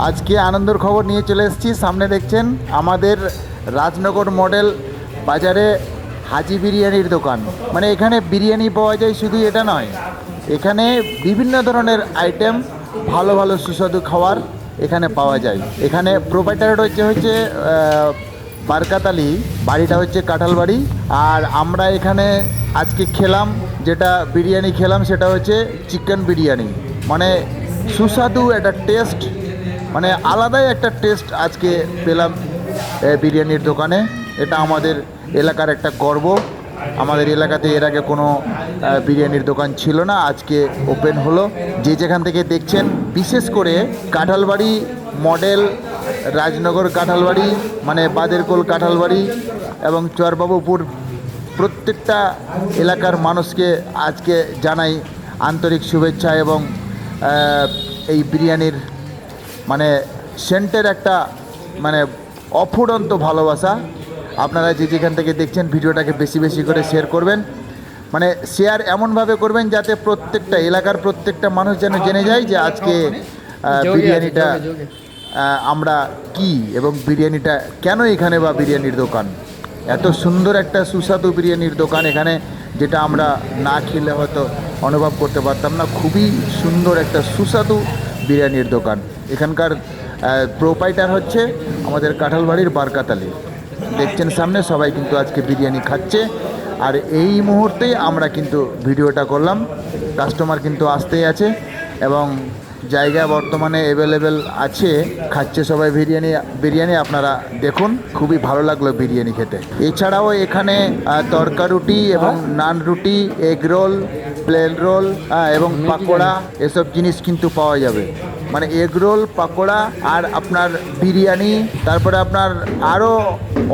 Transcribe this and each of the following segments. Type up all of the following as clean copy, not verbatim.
আজকে আনন্দের খবর নিয়ে চলে এসেছি। সামনে দেখছেন আমাদের রাজনগর মডেল বাজারে হাজি বিরিয়ানির দোকান। মানে এখানে বিরিয়ানি পাওয়া যায়, শুধু এটা নয়, এখানে বিভিন্ন ধরনের আইটেম, ভালো ভালো সুস্বাদু খাবার এখানে পাওয়া যায়। এখানে প্রোপাইটার হচ্ছে বারকাত আলী, বাড়িটা হচ্ছে কাঁঠালবাড়ি। আর আমরা এখানে আজকে খেলাম, যেটা বিরিয়ানি খেলাম সেটা হচ্ছে চিকেন বিরিয়ানি। মানে সুস্বাদু একটা টেস্ট, মানে আলাদাই একটা টেস্ট আজকে পেলাম বিরিয়ানির দোকানে। এটা আমাদের এলাকার একটা গর্ব। আমাদের এলাকাতে এর আগে কোনো বিরিয়ানির দোকান ছিল না, আজকে ওপেন হলো। যে যেখান থেকে দেখছেন, বিশেষ করে কাঁঠালবাড়ি মডেল, রাজনগর কাঁঠালবাড়ি, মানে বাদেরকোল কাঁঠালবাড়ি এবং চরবাবুপুর, প্রত্যেকটা এলাকার মানুষকে আজকে জানাই আন্তরিক শুভেচ্ছা এবং এই বিরিয়ানির মানে সেন্টের একটা মানে অফুরন্ত ভালোবাসা। আপনারা যে যেখান থেকে দেখছেন ভিডিওটাকে বেশি বেশি করে শেয়ার করবেন, মানে শেয়ার এমনভাবে করবেন যাতে প্রত্যেকটা এলাকার প্রত্যেকটা মানুষ যেন জেনে যায় যে আজকে বিরিয়ানিটা আমরা কি এবং বিরিয়ানিটা কেন এখানে, বা বিরিয়ানির দোকান এত সুন্দর একটা সুস্বাদু বিরিয়ানির দোকান এখানে, যেটা আমরা না খেলে হয়তো অনুভব করতে পারতাম না। খুবই সুন্দর একটা সুস্বাদু বিরিয়ানির দোকান। এখানকার প্রোপাইটার হচ্ছে আমাদের কাঁঠালবাড়ির বারকাত আলী। দেখছেন সামনে সবাই কিন্তু আজকে বিরিয়ানি খাচ্ছে। আর এই মুহূর্তেই আমরা কিন্তু ভিডিওটা করলাম। কাস্টমার কিন্তু আসতেই আছে এবং জায়গা বর্তমানে অ্যাভেলেবেল আছে, খাচ্ছে সবাই বিরিয়ানি আপনারা দেখুন। খুবই ভালো লাগলো বিরিয়ানি খেতে। এছাড়াও এখানে তড়কা রুটি এবং নান রুটি, এগ রোল, প্লেন রোল এবং পাকোড়া, এসব জিনিস কিন্তু পাওয়া যাবে। মানে এগ রোল, পাকোড়া আর আপনার বিরিয়ানি, তারপরে আপনার আরও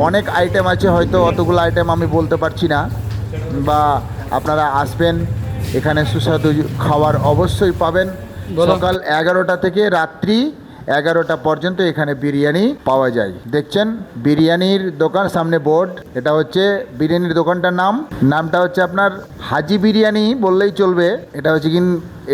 অনেক আইটেম আছে, হয়তো অতগুলো আইটেম আমি বলতে পারছি না। বা আপনারা আসবেন, এখানে সুস্বাদু খাবার অবশ্যই পাবেন। সকাল 11টা থেকে রাত্রি 11টা পর্যন্ত এখানে বিরিয়ানি পাওয়া যায়। দেখছেন বিরিয়ানির দোকান, সামনে বোর্ড, এটা হচ্ছে বিরিয়ানির দোকানটার নামটা হচ্ছে আপনার হাজি বিরিয়ানি বললেই চলবে। এটা হচ্ছে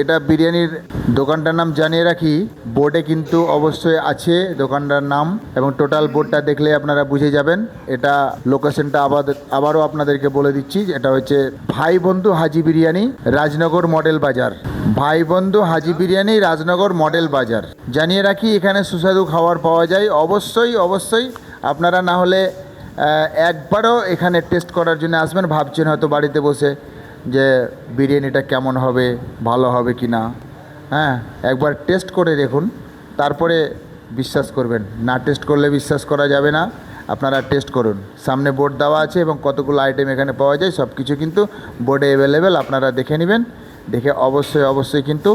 এটা বিরিয়ানির দোকানটার নাম জানিয়ে রাখি, বোর্ডে কিন্তু অবশ্যই আছে দোকানটার নাম, এবং টোটাল বোর্ডটা দেখলে আপনারা বুঝে যাবেন। এটা লোকেশনটা আবারও আপনাদেরকে বলে দিচ্ছি, এটা হচ্ছে ভাই বন্ধু হাজি বিরিয়ানি, রাজনগর মডেল বাজার। ভাই বন্ধু হাজি বিরিয়ানি, রাজনগর মডেল বাজার। জানিয়ে রাখি এখানে সুস্বাদু খাবার পাওয়া যায়। অবশ্যই আপনারা না হলে একবারও এখানে টেস্ট করার জন্য আসবেন। ভাবছেন হয়তো বাড়িতে বসে যে বিরিয়ানিটা কেমন হবে, ভালো হবে কি না, হ্যাঁ, একবার টেস্ট করে দেখুন, তারপরে বিশ্বাস করবেন। না টেস্ট করলে বিশ্বাস করা যাবে না। আপনারা টেস্ট করুন। সামনে বোর্ড দেওয়া আছে এবং কতগুলো আইটেম এখানে পাওয়া যায় সব কিছু কিন্তু বোর্ডে অ্যাভেলেবেল। আপনারা দেখে নেবেন, দেখে অবশ্যই কিন্তু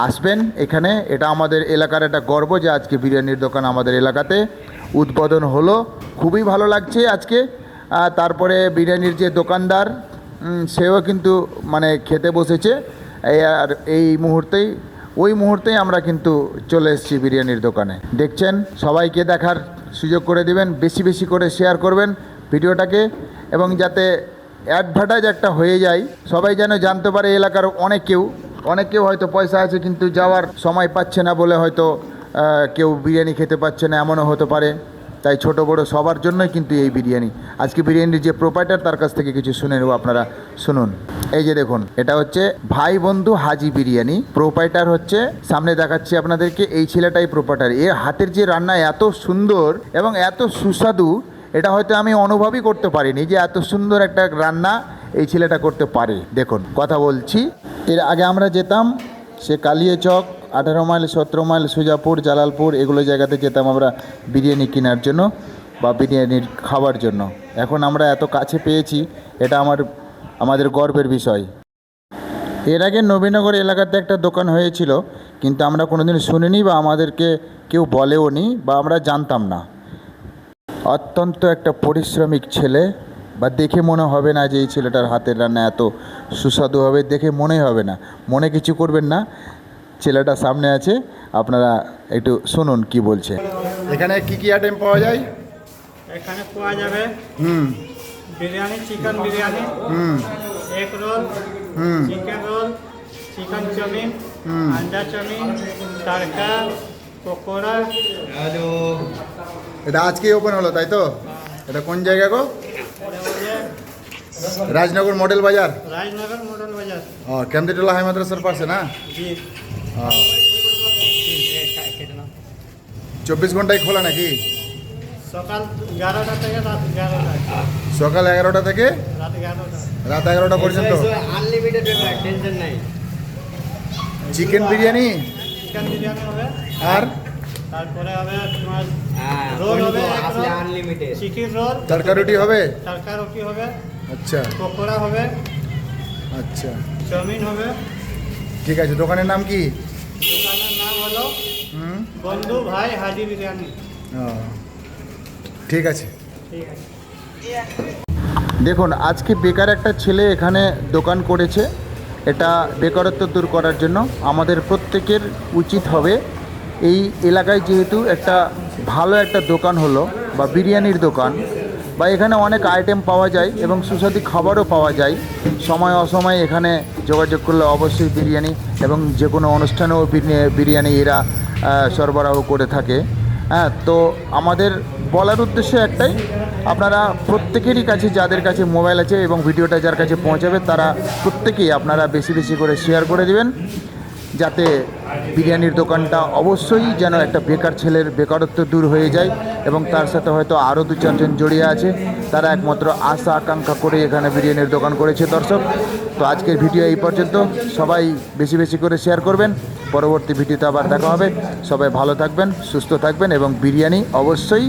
আসবেন এখানে। এটা আমাদের এলাকার একটা গর্ব যে আজকে বিরিয়ানির দোকান আমাদের এলাকাতে উদ্বোধন হলো। খুবই ভালো লাগছে আজকে। তারপরে বিরিয়ানির যে দোকানদার, সেও কিন্তু মানে খেতে বসেছে। আর ওই মুহূর্তেই আমরা কিন্তু চলে এসেছি বিরিয়ানির দোকানে। দেখছেন, সবাইকে দেখার সুযোগ করে দিবেন, বেশি বেশি করে শেয়ার করবেন ভিডিওটাকে, এবং যাতে অ্যাডভার্টাইজ একটা হয়ে যায়, সবাই যেন জানতে পারে। এলাকার অনেক কেউ হয়তো পয়সা আছে কিন্তু যাওয়ার সময় পাচ্ছে না বলে হয়তো কেউ বিরিয়ানি খেতে পাচ্ছে না, এমনও হতে পারে। তাই ছোট বড় সবার জন্যই কিন্তু এই বিরিয়ানি। আজকে বিরিয়ানির যে প্রোপাইটার, তার কাছ থেকে কিছু শুনে নেব, আপনারা শুনুন। এই যে দেখুন, এটা হচ্ছে ভাই বন্ধু হাজি বিরিয়ানি। প্রোপাইটার হচ্ছে, সামনে দেখাচ্ছি আপনাদেরকে, এই ছেলেটাই প্রোপাইটার। এর হাতের যে রান্না এত সুন্দর এবং এত সুস্বাদু, এটা হয়তো আমি অনুভবই করতে পারিনি যে এত সুন্দর একটা রান্না এই ছেলেটা করতে পারে। দেখুন, কথা বলছি, এর আগে আমরা যেতাম সে কালিয়াচক, 18 মাইল, 17 মাইল, সুজাপুর, জালালপুর, এগুলো জায়গাতে যেতাম আমরা বিরিয়ানি কেনার জন্য বা বিরিয়ানির খাওয়ার জন্য। এখন আমরা এত কাছে পেয়েছি, এটা আমাদের গর্বের বিষয়। এর আগে নবীনগর এলাকাতে একটা দোকান হয়েছিল, কিন্তু আমরা কোনোদিন শুনিনি বা আমাদেরকে কেউ বলেও নি বা আমরা জানতাম না। অত্যন্ত একটা পরিশ্রমিক ছেলে, বা দেখে মনে হবে না যে এই ছেলেটার হাতের রান্না এত সুস্বাদু হবে, দেখে মনেই হবে না। মনে কিছু করবেন না, ছেলেটা সামনে আছে, আপনারা একটু শুনুন কি বলছে। এখানে কি আইটেম পাওয়া যায়? এখানে পাওয়া যাবে biryani, chicken biryani, egg roll, chicken roll, chicken chowmein, আন্ডা চাউমিন, তড়কা, পকোড়া। এটা আজকেই ওপেন হলো তাই তো? এটা কোন জায়গা গো? এটা হচ্ছে রাজনগর মডেল বাজার। রাজনগর মডেল বাজার। ও কেমদিটোলা হাই মাদ্রাসার পাশে না? জি। 24 ঘন্টায় খোলা নাকি? সকাল 11টা থেকে রাত 11টা। সকাল 11টা থেকে রাত 11টা। রাত 11টা পর্যন্ত। আনলিমিটেড ব্যাপার, টেনশন নাই। চিকেন বিরিয়ানি চিকেন বিরিয়ানি হবে, আর তারপরে হবে তোমার হ্যাঁ, রোল হবে, আসলে আনলিমিটেড। চিকেন রোল, তড়কা রুটি হবে। তড়কা রুটি হবে, আচ্ছা পকোড়া হবে, আচ্ছা চাউমিন হবে। ঠিক আছে। দোকানের নাম কি? দোকানের নাম হলো হুম বন্ধু ভাই হাজি বিরিয়ানি। ও, ঠিক আছে। ঠিক আছে। দেখুন আজকে বেকার একটা ছেলে এখানে দোকান করেছে। এটা বেকারত্ব দূর করার জন্য আমাদের প্রত্যেকের উচিত হবে, এই এলাকায় যেহেতু একটা ভালো একটা দোকান হলো বা বিরিয়ানির দোকান, বা এখানে অনেক আইটেম পাওয়া যায় এবং সুস্বাদু খাবারও পাওয়া যায়। সময় অসময়ে এখানে যোগাযোগ করলে অবশ্যই বিরিয়ানি এবং যে কোনো অনুষ্ঠানেও বিরিয়ানি এরা সরবরাহ করে থাকে। হ্যাঁ, তো আমাদের বলার উদ্দেশ্য একটাই, আপনারা প্রত্যেকেরই কাছে, যাদের কাছে মোবাইল আছে এবং ভিডিওটা যার কাছে পৌঁছাবে, তারা প্রত্যেকেই আপনারা বেশি বেশি করে শেয়ার করে দিবেন, যাতে বিরিয়ানির দোকানটা অবশ্যই যেন একটা বেকার ছেলের বেকারত্ব দূর হয়ে যায় এবং তার সাথে হয়তো আরও 2-4 জন জড়িয়ে আছে, তারা একমাত্র আশা আকাঙ্ক্ষা করে এখানে বিরিয়ানির দোকান করেছে। দর্শক, তো আজকের ভিডিও এই পর্যন্ত। সবাই বেশি বেশি করে শেয়ার করবেন। পরবর্তী ভিডিওতে আবার দেখা হবে। সবাই ভালো থাকবেন, সুস্থ থাকবেন এবং বিরিয়ানি অবশ্যই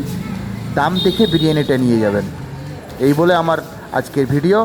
দাম দেখে বিরিয়ানিটা নিয়ে যাবেন। এই বলে আমার আজকের ভিডিও।